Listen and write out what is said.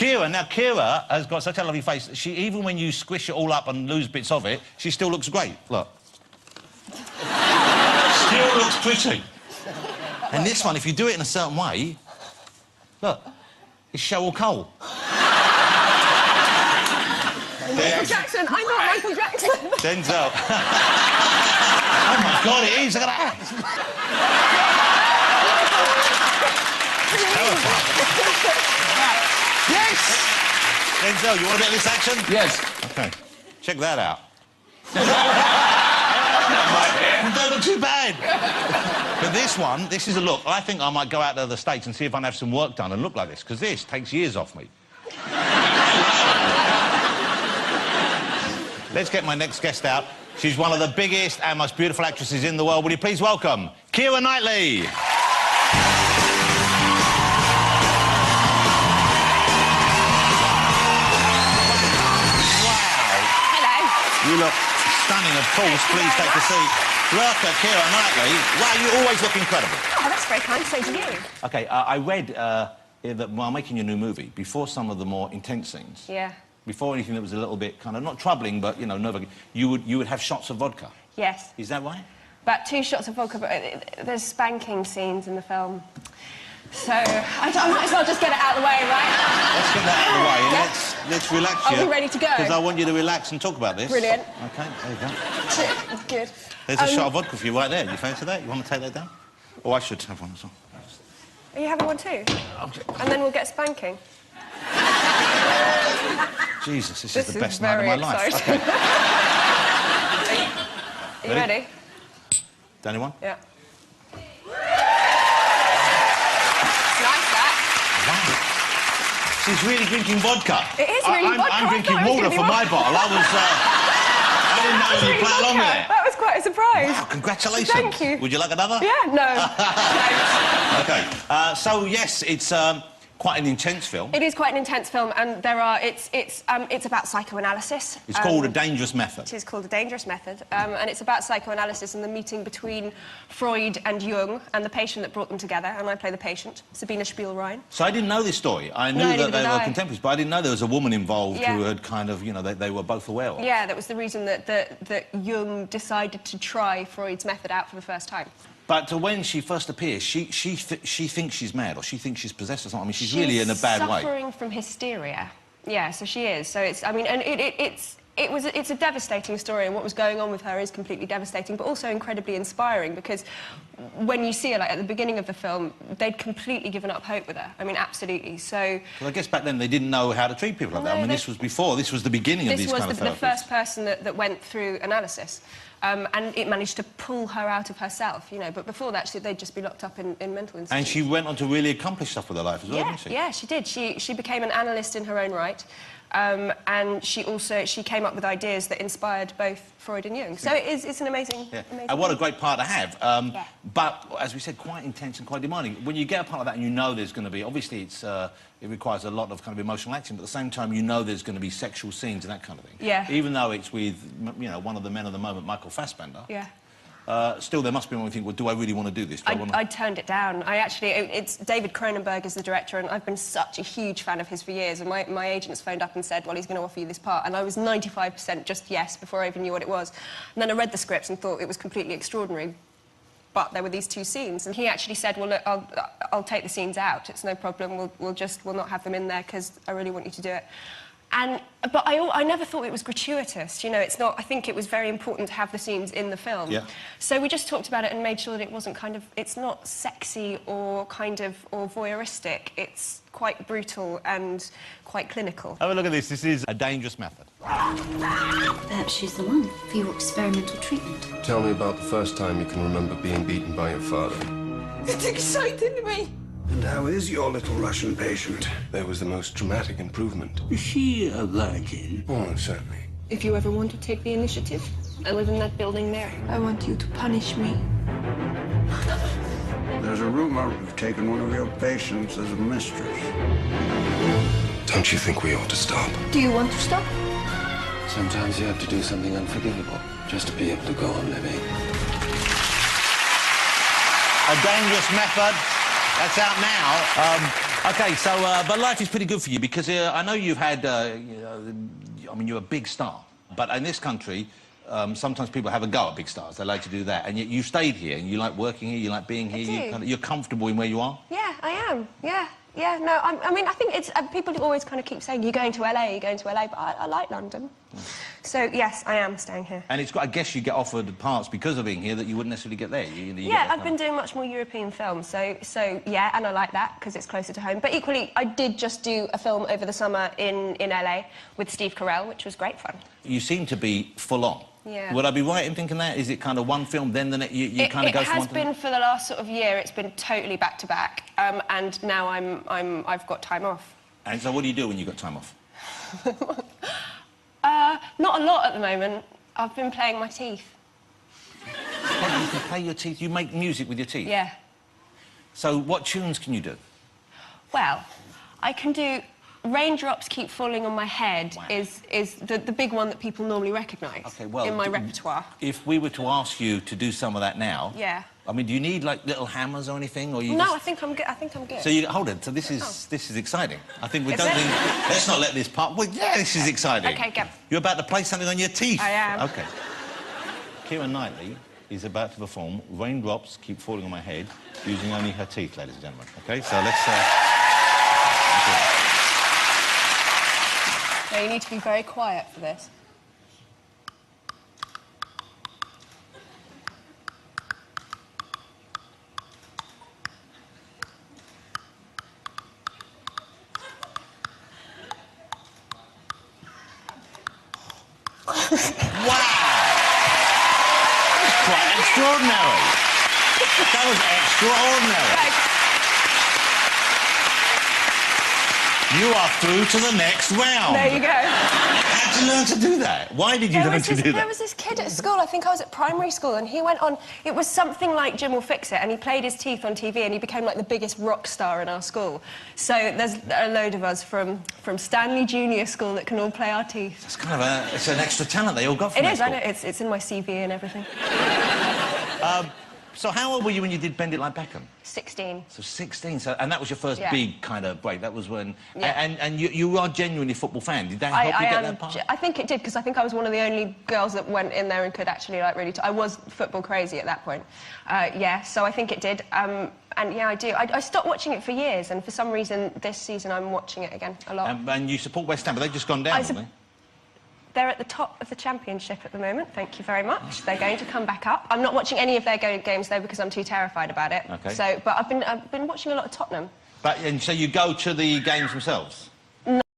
Keira. Now, Keira has got such a lovely face. She, even when you squish it all up and lose bits of it, she still looks great. Look. Still looks pretty. And this one, if you do it in a certain way, look, it's Cheryl Cole. Michael Jackson. I'm not Michael Jackson. Denzel. Oh my God, it is. Look at that. It's terrifying. Yes. Denzel, you want a bit of this action? Yes. Okay. Check that out. Don't look too bad. But this one, this is a look. I think I might go out to the States and see if I can have some work done and look like this, because this takes years off me. Let's get my next guest out. She's one of the biggest and most beautiful actresses in the world. Will you please welcome Keira Knightley? Wow. Hello. You look stunning, of course. Please take a seat. Welcome, Keira Knightley. Wow, you always look incredible. Oh, that's very kind. So do you. OK, I read that while making your new movie, before some of the more intense scenes... Yeah. Before anything that was a little bit kind of, not troubling, but, you know, you would have shots of vodka. Yes. Is that right? About 2 shots of vodka, but there's spanking scenes in the film. So I might as well just get it out of the way, right? Let's get that out of the way. Yeah. Let's relax you. Are we ready to go? Because I want you to relax and talk about this. Brilliant. OK, there you go. Good. There's a shot of vodka for you right there. You fancy that? You want to take that down? Oh, I should have one as well. Are you having one too? Okay. And then we'll get spanking. Jesus, this is the best night of my life. Okay. Are you ready? Down one? Yeah. Nice, that. Wow. She's really drinking vodka. It is really vodka. I'm drinking water from my bottle. I didn't know you play along with it. That was quite a surprise. Wow, congratulations. Thank you. Would you like another? Yeah, no. OK. So, yes, it's quite an intense film. It is quite an intense film, and it's about psychoanalysis. It's called A Dangerous Method. It is called A Dangerous Method, and it's about psychoanalysis and the meeting between Freud and Jung and the patient that brought them together, and I play the patient, Sabine Spielrein. So I didn't know this story. I knew that they were contemporaries, but I didn't know there was a woman involved who had kind of, you know, they were both aware of. Yeah, that was the reason that Jung decided to try Freud's method out for the first time. But when she first appears, she thinks she's mad, or she thinks she's possessed or something. I mean, she's really in a bad way. She's suffering from hysteria. Yeah, so she is. So it's, I mean, and it's a devastating story, and what was going on with her is completely devastating, but also incredibly inspiring, because when you see her, like, at the beginning of the film, they'd completely given up hope with her. I mean, absolutely. So... Well, I guess back then they didn't know how to treat people like that. I mean, this was the beginning of these kind of therapies. This was the first person that went through analysis. And it managed to pull her out of herself, you know. But before that, they'd just be locked up in mental institutions. And she went on to really accomplish stuff with her life as well, didn't she? Yeah, she did. She became an analyst in her own right. And she came up with ideas that inspired both Freud and Jung. So it's an amazing... Yeah. amazing and what a great part to have. But, as we said, quite intense and quite demanding. When you get a part like that and you know there's going to be... Obviously, it requires a lot of kind of emotional action, but at the same time, you know there's going to be sexual scenes and that kind of thing. Yeah. Even though it's with, you know, one of the men of the moment, Michael Fassbender. Yeah. Still, there must be one where you think, well, do I really want to do this? I turned it down. it's David Cronenberg is the director, and I've been such a huge fan of his for years, and my agents phoned up and said, well, he's going to offer you this part, and I was 95% just yes before I even knew what it was. And then I read the script and thought it was completely extraordinary, but there were these 2 scenes, and he actually said, well, look, I'll take the scenes out. It's no problem. We'll not have them in there, because I really want you to do it. But I never thought it was gratuitous, you know, it's not... I think it was very important to have the scenes in the film. Yeah. So we just talked about it and made sure that it wasn't kind of... It's not sexy or or voyeuristic. It's quite brutal and quite clinical. Have a look at this. This is A Dangerous Method. Perhaps she's the one for your experimental treatment. Tell me about the first time you can remember being beaten by your father. It's exciting me. And how is your little Russian patient? There was the most dramatic improvement. Is she a virgin? Oh, certainly. If you ever want to take the initiative, I live in that building there. I want you to punish me. There's a rumor you've taken one of your patients as a mistress. Don't you think we ought to stop? Do you want to stop? Sometimes you have to do something unforgivable just to be able to go on living. A Dangerous Method. That's out now. OK, so, but life is pretty good for you because I know you've had, I mean, you're a big star, but in this country, sometimes people have a go at big stars. They like to do that, and yet you stayed here, and you like working here, you like being here. You're comfortable in where you are. Yeah, I am. Yeah, yeah. No, I mean, I think it's people always kind of keep saying you're going to LA, you're going to LA, but I like London. So yes, I am staying here. And it's got, I guess you get offered parts because of being here that you wouldn't necessarily get there. Yeah, I've been doing much more European films, so yeah, and I like that because it's closer to home. But equally, I did just do a film over the summer in LA with Steve Carell, which was great fun. You seem to be full on. Yeah. Would I be right in thinking that? Is it kind of one film, then the next? You kind of go from one to the next? It has been for the last sort of year. It's been totally back to back, and now I've got time off. And so, what do you do when you've got time off? Not a lot at the moment. I've been playing my teeth. Oh, you can play your teeth. You make music with your teeth. Yeah. So, what tunes can you do? Well, I can do. Raindrops Keep Falling on My Head. Wow. is the big one that people normally recognise in my repertoire. If we were to ask you to do some of that now... Yeah. I mean, do you need, like, little hammers or anything, or you No, just... I think I'm good. I think I'm good. So, hold it. So this is exciting. I think we don't think... Let's not let this part... Well, yeah, this is exciting. OK, go. You're about to play something on your teeth. I am. OK. Keira Knightley is about to perform Raindrops Keep Falling on My Head using only her teeth, ladies and gentlemen. OK, so let's... Now, you need to be very quiet for this. Wow! That was quite extraordinary. That was extraordinary. Right. You are through to the next round. There you go. How did you learn to do that? Why did you learn to do that? There was this kid at school, I think I was at primary school, and he went on... It was something like Jim Will Fix It, and he played his teeth on TV, and he became, like, the biggest rock star in our school. So there's a load of us from Stanley Junior School that can all play our teeth. It's kind of it's an extra talent they all got from It is, school. I know. It's in my CV and everything. So how old were you when you did Bend It Like Beckham? 16. So 16, and that was your first big kind of break. That was when... Yeah. And you are genuinely a football fan. Did that help you get that part? I think it did, because I think I was one of the only girls that went in there and could actually, like, really... I was football crazy at that point. Yeah, so I think it did. And, yeah, I do. I stopped watching it for years, and for some reason, this season, I'm watching it again a lot. And you support West Ham, but they've just gone down, haven't they? They're at the top of the Championship at the moment, thank you very much. They're going to come back up. I'm not watching any of their games, though, because I'm too terrified about it. OK. So, but I've been watching a lot of Tottenham. And so you go to the games themselves?